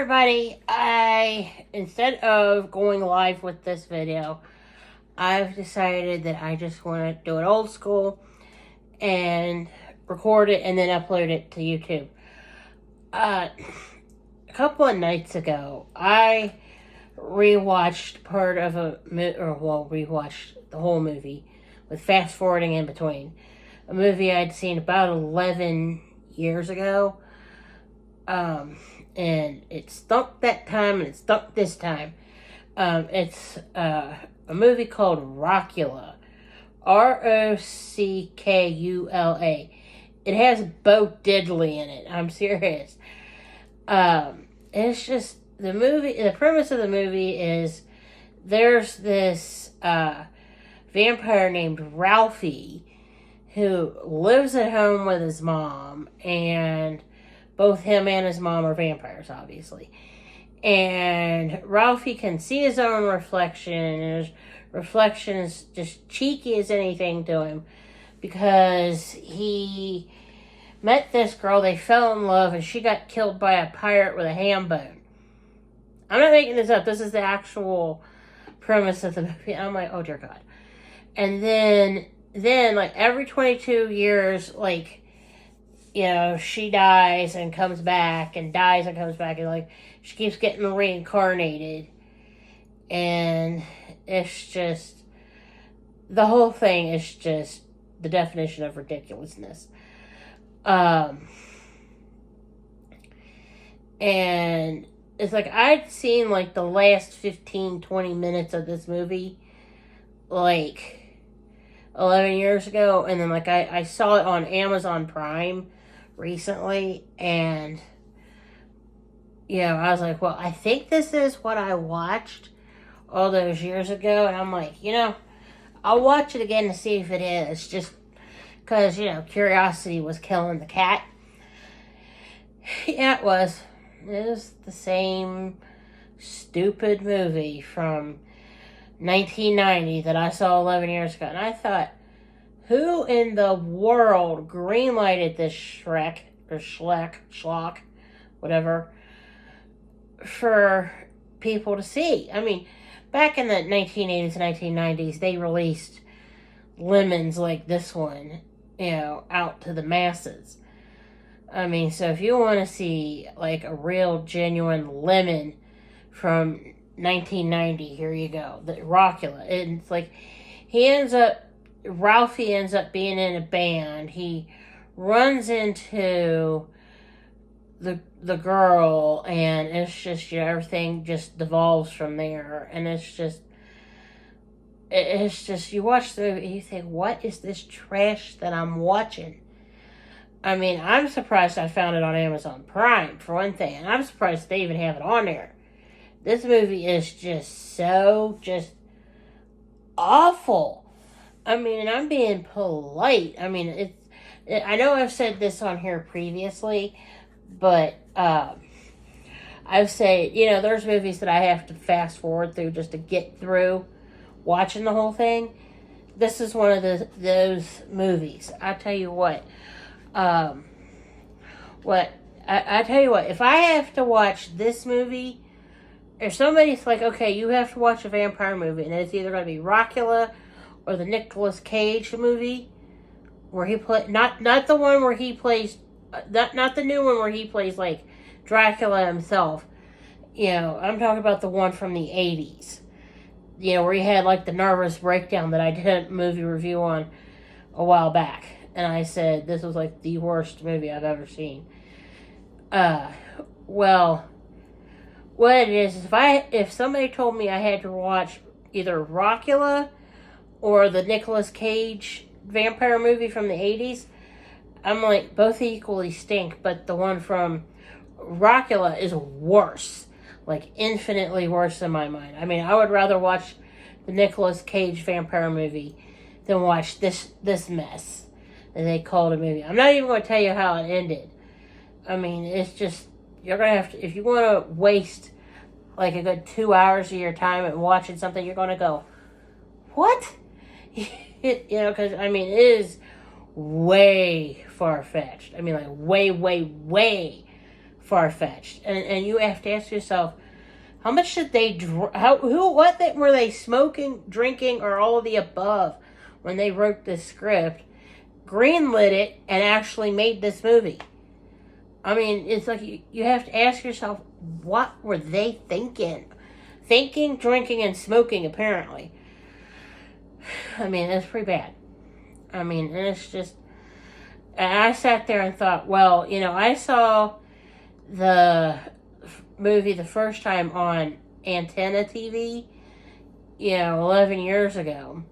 everybody, instead of going live with this video, I've decided that I just want to do it old school and record it and then upload it to YouTube. A couple of nights ago, I rewatched rewatched the whole movie with fast forwarding in between. A movie I'd seen about 11 years ago. And it stunk that time and it stunk this time. It's a movie called Rockula. Rockula. It has Bo Diddley in it. I'm serious. It's just the premise of the movie is there's this vampire named Ralphie who lives at home with his mom, and both him and his mom are vampires, obviously. And Ralphie can see his own reflection, and his reflection is just cheeky as anything to him because he met this girl, they fell in love, and she got killed by a pirate with a ham bone. I'm not making this up. This is the actual premise of the movie. I'm like, oh dear God. And then like every 22 years, like, you know, she dies and comes back and dies and comes back, and like she keeps getting reincarnated, and it's just the whole thing is just the definition of ridiculousness. And it's like I'd seen like the last 15-20 minutes of this movie like 11 years ago, and then like I saw it on Amazon Prime recently, and I was like, well, I think this is what I watched all those years ago, and I'm like, I'll watch it again to see if it is, just because, curiosity was killing the cat. Yeah, it was the same stupid movie from 1990 that I saw 11 years ago, and I thought, who in the world greenlighted this schlock, whatever, for people to see? I mean, back in the 1980s and 1990s, they released lemons like this one, out to the masses. I mean, so if you want to see, like, a real, genuine lemon from 1990, here you go. The Rockula. It's like, Ralphie ends up being in a band. He runs into the girl, and it's just, everything just devolves from there. And it's just, you watch the movie and you think, what is this trash that I'm watching? I mean, I'm surprised I found it on Amazon Prime, for one thing. And I'm surprised they even have it on there. This movie is just awful. I mean, and I'm being polite. I mean, I know I've said this on here previously, but I've said, there's movies that I have to fast forward through just to get through watching the whole thing. This is one of those movies. I tell you what. I tell you what, if I have to watch this movie, if somebody's like, okay, you have to watch a vampire movie, and it's either going to be Rockula or the Nicolas Cage movie, where he not the one where he plays, not the new one where he plays like Dracula himself. I'm talking about the one from the 80s. Where he had like the nervous breakdown that I did a movie review on a while back. And I said this was like the worst movie I've ever seen. Well, what it is if somebody told me I had to watch either Rockula or the Nicolas Cage vampire movie from the 80s, I'm like, both equally stink, but the one from Rockula is worse. Like, infinitely worse in my mind. I mean, I would rather watch the Nicolas Cage vampire movie than watch this mess that they called a movie. I'm not even going to tell you how it ended. I mean, it's just, you're going to have to, if you want to waste like a good 2 hours of your time and watching something, you're going to go, what? Because, I mean, it is way far-fetched. I mean, like, way, way, way far-fetched. And you have to ask yourself, how much did they, were they smoking, drinking, or all of the above when they wrote this script, greenlit it, and actually made this movie? I mean, it's like you have to ask yourself, what were they thinking? Thinking, drinking, and smoking, apparently. I mean, it's pretty bad. I mean, and it's just, and I sat there and thought, well, I saw the movie the first time on Antenna TV, 11 years ago.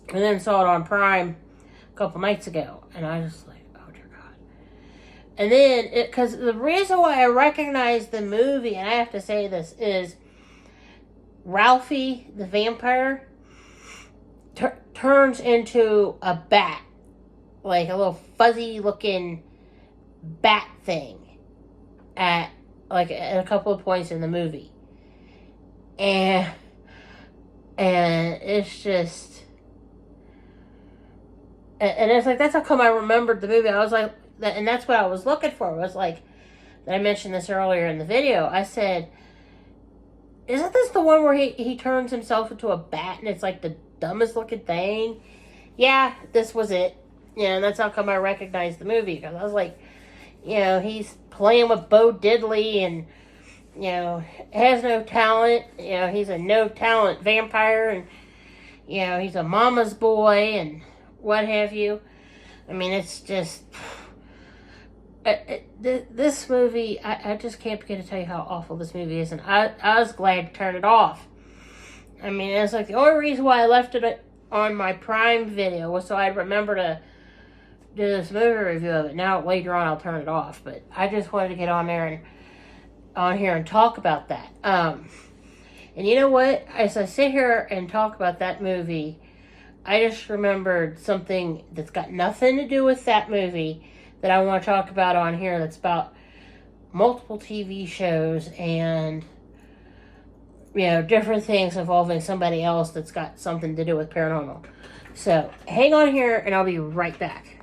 And then saw it on Prime a couple nights ago. And I was like, oh dear God. And then, because the reason why I recognize the movie, and I have to say this, is Ralphie the vampire turns into a bat. Like a little fuzzy looking bat thing at a couple of points in the movie. And it's just, and it's like, that's how come I remembered the movie. I was like, and that's what I was looking for. It was like, I mentioned this earlier in the video. I said, isn't this the one where he turns himself into a bat and it's like the dumbest looking thing? Yeah, this was it. And that's how come I recognized the movie. Because I was like, he's playing with Bo Diddley and, has no talent. He's a no-talent vampire. And, he's a mama's boy and what have you. I mean, it's just, this movie, I just can't begin to tell you how awful this movie is. And I was glad to turn it off. I mean, it's like the only reason why I left it on my Prime video was so I'd remember to do this movie review of it. Now, later on, I'll turn it off. But I just wanted to get on here and talk about that. And you know what? As I sit here and talk about that movie, I just remembered something that's got nothing to do with that movie that I want to talk about on here. That's about multiple TV shows and, different things involving somebody else that's got something to do with paranormal. So, hang on here and I'll be right back.